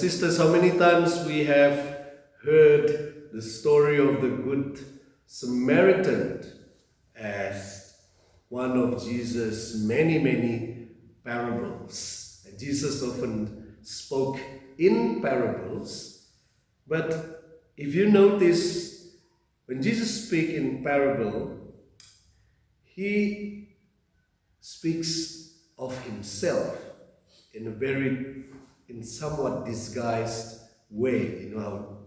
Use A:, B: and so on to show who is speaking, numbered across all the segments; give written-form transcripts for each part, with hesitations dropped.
A: sisters, how many times we have heard the story of the Good Samaritan as one of Jesus' many parables. And Jesus often spoke in parables, but if you notice, when Jesus speaks in parable, he speaks of himself in somewhat disguised way. You know how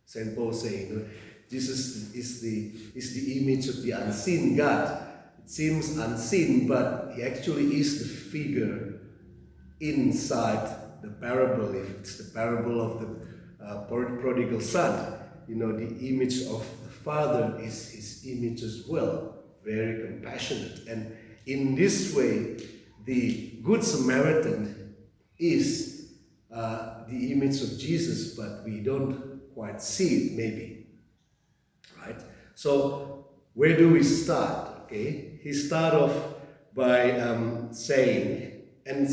A: St. Paul saying, Jesus is the image of the unseen God. It seems unseen, but he actually is the figure inside the parable. If it's the parable of the prodigal son, the image of the father is his image as well. Very compassionate. And in this way, the Good Samaritan is the image of Jesus, but we don't quite see it, maybe. Right? So, where do we start? Okay, he starts off by saying, and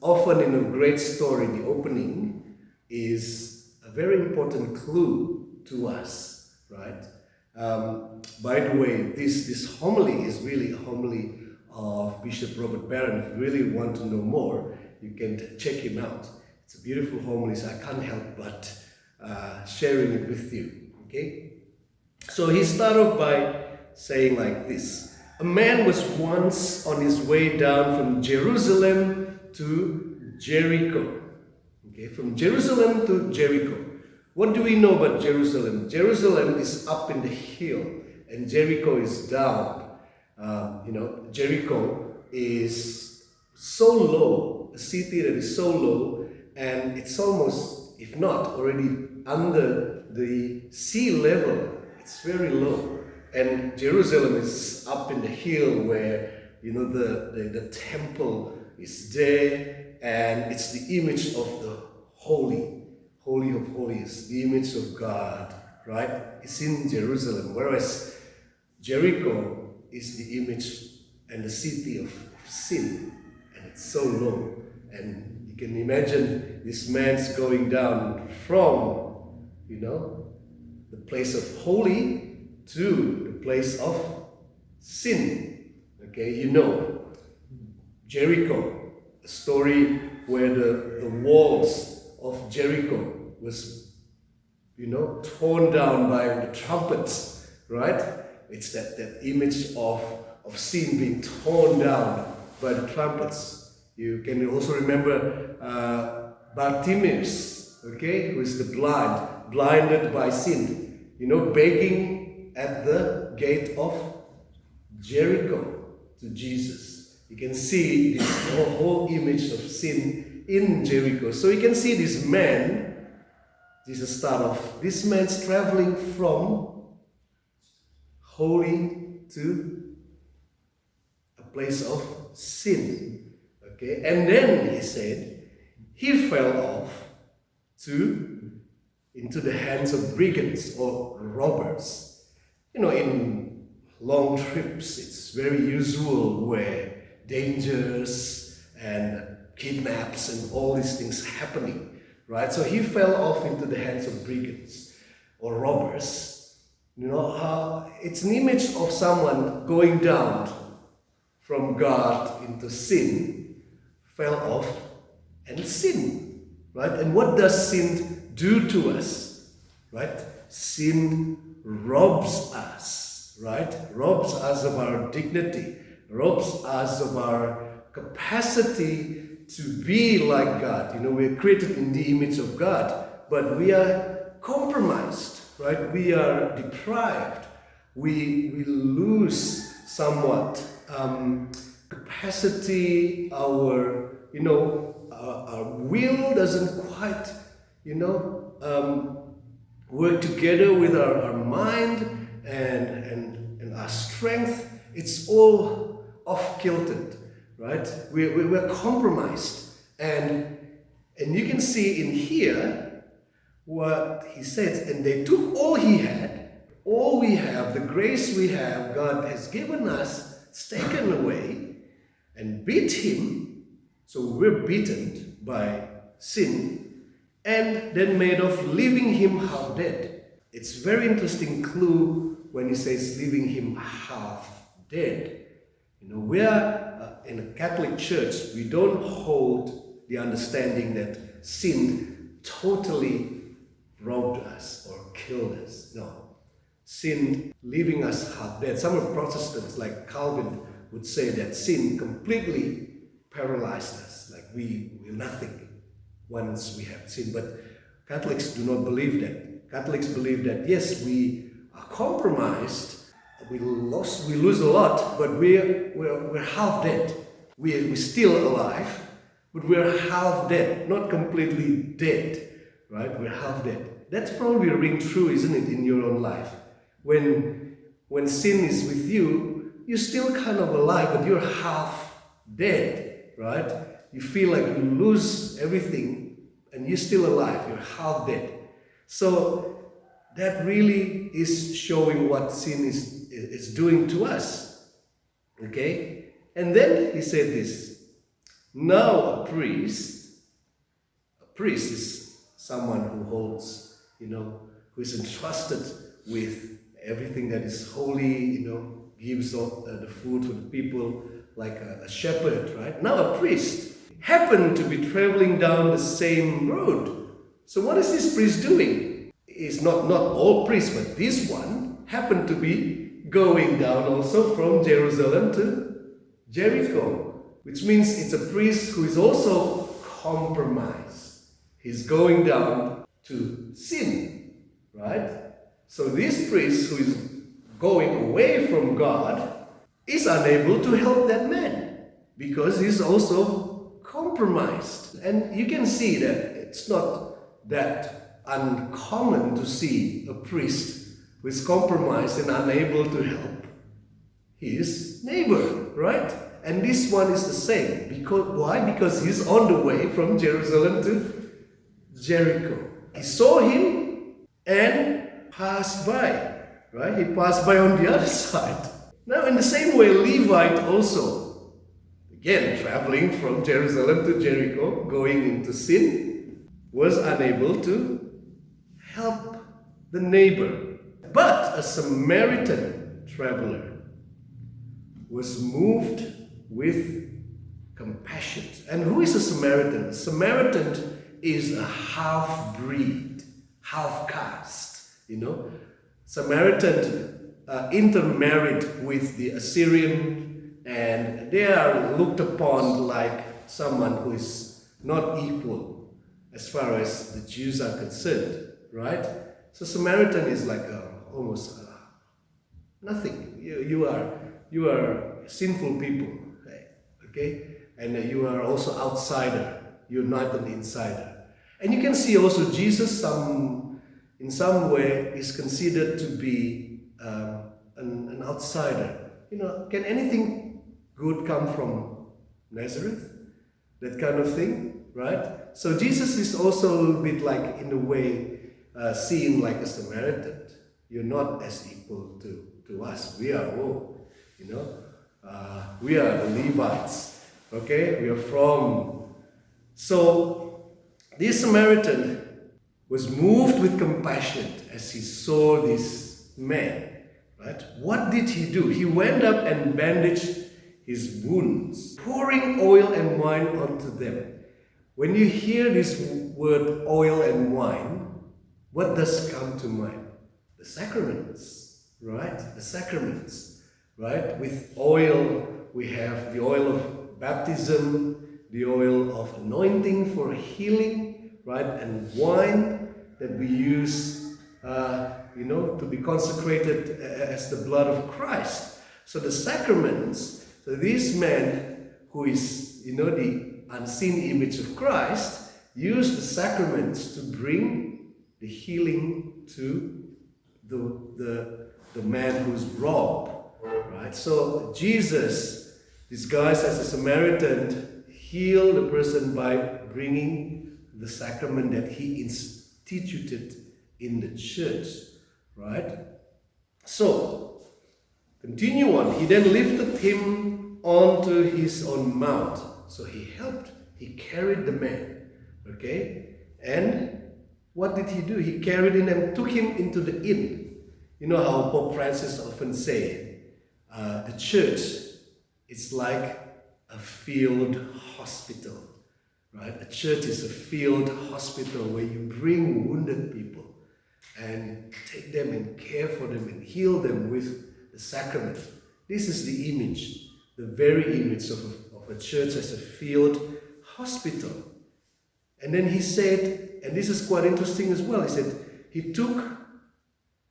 A: often in a great story, the opening is a very important clue to us, right? By the way, this homily is really a homily of Bishop Robert Barron. If you really want to know more, you can check him out. It's a beautiful homily, so I can't help but sharing it with you. Okay? So he started off by saying like this. A man was once on his way down from Jerusalem to Jericho. Okay, from Jerusalem to Jericho. What do we know about Jerusalem? Jerusalem is up in the hill and Jericho is down. Jericho is so low, a city that is so low, and it's almost, if not already under the sea level. It's very low. And Jerusalem is up in the hill where, the temple is there, and it's the image of the Holy of Holies, the image of God, right? It's in Jerusalem, whereas Jericho is the image and the city of sin, and it's so low. And you can imagine this man's going down from, the place of holy to the place of sin. Okay, Jericho, a story where the walls of Jericho was, torn down by the trumpets, right? It's that image of sin being torn down by the trumpets. You can also remember Bartimaeus, okay, who is the blinded by sin, begging at the gate of Jericho to Jesus. You can see this whole image of sin in Jericho. So you can see this man, Jesus start off, this man's traveling from holy to a place of sin. Okay, and then he said, he fell off into the hands of brigands or robbers. In long trips, it's very usual where dangers and kidnaps and all these things happening, right? So he fell off into the hands of brigands or robbers. It's an image of someone going down from God into sin, fell off and sin, right? And what does sin do to us, right? Sin robs us, right? Robs us of our dignity, robs us of our capacity to be like God. We're created in the image of God, but we are compromised, right? We are deprived. We lose somewhat capacity. Our will doesn't quite, work together with our mind and our strength. It's all off-kiltered, right? We're compromised. And you can see in here what he says, and they took all he had, all we have, the grace we have, God has given us, it's taken away, and beat him. So we're beaten by sin. and then made of leaving him half dead. It's very interesting clue when he says leaving him half dead. We are in a Catholic church, we don't hold the understanding that sin totally robbed us or killed us. No. Sin leaving us half dead. Some of Protestants, like Calvin, would say that sin completely paralyzed us, like we're nothing once we have sin. But Catholics do not believe that. Catholics believe that yes, we are compromised, we lose a lot, but we're half dead. We're still alive, but we're half dead, not completely dead, right? We're half dead. That's probably ring true, isn't it, in your own life? When sin is with you, you're still kind of alive, but you're half dead, right? You feel like you lose everything, and you're still alive. You're half dead. So that really is showing what sin is doing to us. Okay? And then he said this. Now a priest is someone who holds, who is entrusted with everything that is holy, gives the food to the people like a shepherd, right? Now a priest happened to be traveling down the same road. So what is this priest doing? It's not all priests, but this one happened to be going down also from Jerusalem to Jericho, which means it's a priest who is also compromised. He's going down to sin, right? So this priest who is going away from God is unable to help that man because he's also compromised. And you can see that it's not that uncommon to see a priest who is compromised and unable to help his neighbor, right? And this one is the same. Why? Because he's on the way from Jerusalem to Jericho. He saw him and passed by, right? He passed by on the other side. Now, in the same way, Levite also, again, traveling from Jerusalem to Jericho, going into sin, was unable to help the neighbor. But a Samaritan traveler was moved with compassion. And who is a Samaritan? A Samaritan is a half-breed, half-caste, Samaritan intermarried with the Assyrian, and they are looked upon like someone who is not equal as far as the Jews are concerned, right? So Samaritan is like almost nothing. You are sinful people, okay? And you are also outsider. You're not an insider. And you can see also Jesus in some way is considered to be an outsider. Can anything good come from Nazareth? That kind of thing, right? So Jesus is also a little bit like, in a way, seen like a Samaritan. You're not as equal to us. We are all, we are the Levites, okay? We are from. So this Samaritan was moved with compassion as he saw this man, right? What did he do? He went up and bandaged his wounds, pouring oil and wine onto them. When you hear this word oil and wine, what does come to mind? The sacraments, right? The sacraments, right? With oil, we have the oil of baptism, the oil of anointing for healing, right? And wine that we use, to be consecrated as the blood of Christ. So the sacraments, so this man who is, the unseen image of Christ, used the sacraments to bring the healing to the man who's robbed, right? So Jesus, disguised as a Samaritan, healed the person by bringing the sacrament that he instituted in the church, right? So, continue on. He then lifted him onto his own mount. So he carried the man, okay? And what did he do? He carried him and took him into the inn. You know how Pope Francis often say, the church is like a field hospital, right? A church is a field hospital where you bring wounded people and take them and care for them and heal them with the sacrament. This is the image, the very image of a church as a field hospital. And then he said, and this is quite interesting as well, he said, he took,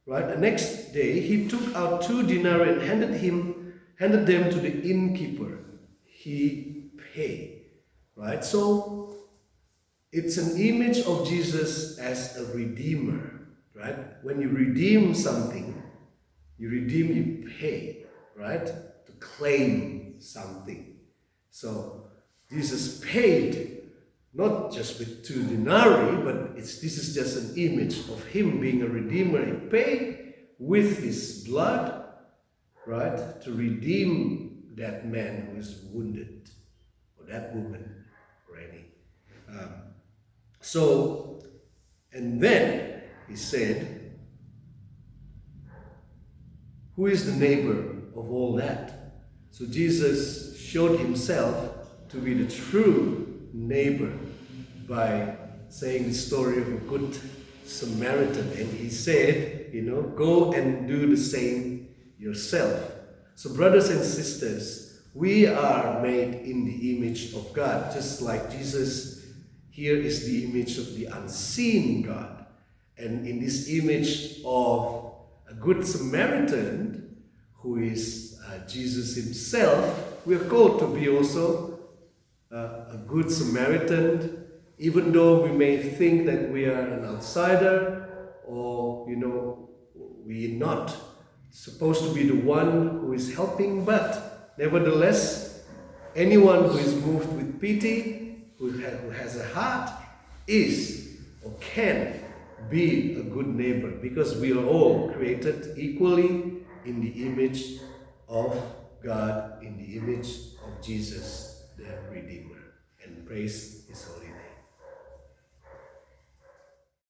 A: right, the next day, he took out 2 denarii and handed them to the innkeeper. He paid, right? So it's an image of Jesus as a redeemer, right? When you redeem something, you pay, right? To claim something. So Jesus paid, not just with 2 denarii, but this is just an image of him being a redeemer. He paid with his blood, right, to redeem that man who is wounded, or that woman, or any. And then he said, who is the neighbor of all that? So Jesus showed himself to be the true neighbor by saying the story of a good Samaritan. And he said, go and do the same yourself. So brothers and sisters, we are made in the image of God, just like Jesus here is the image of the unseen God. And in this image of a good Samaritan, who is Jesus himself, we are called to be also a good Samaritan, even though we may think that we are an outsider, or we're not supposed to be the one who is helping, but nevertheless, anyone who is moved with pity, who has a heart, is or can be a good neighbor, because we are all created equally in the image of God, in the image of Jesus, the Redeemer. And praise His holy name.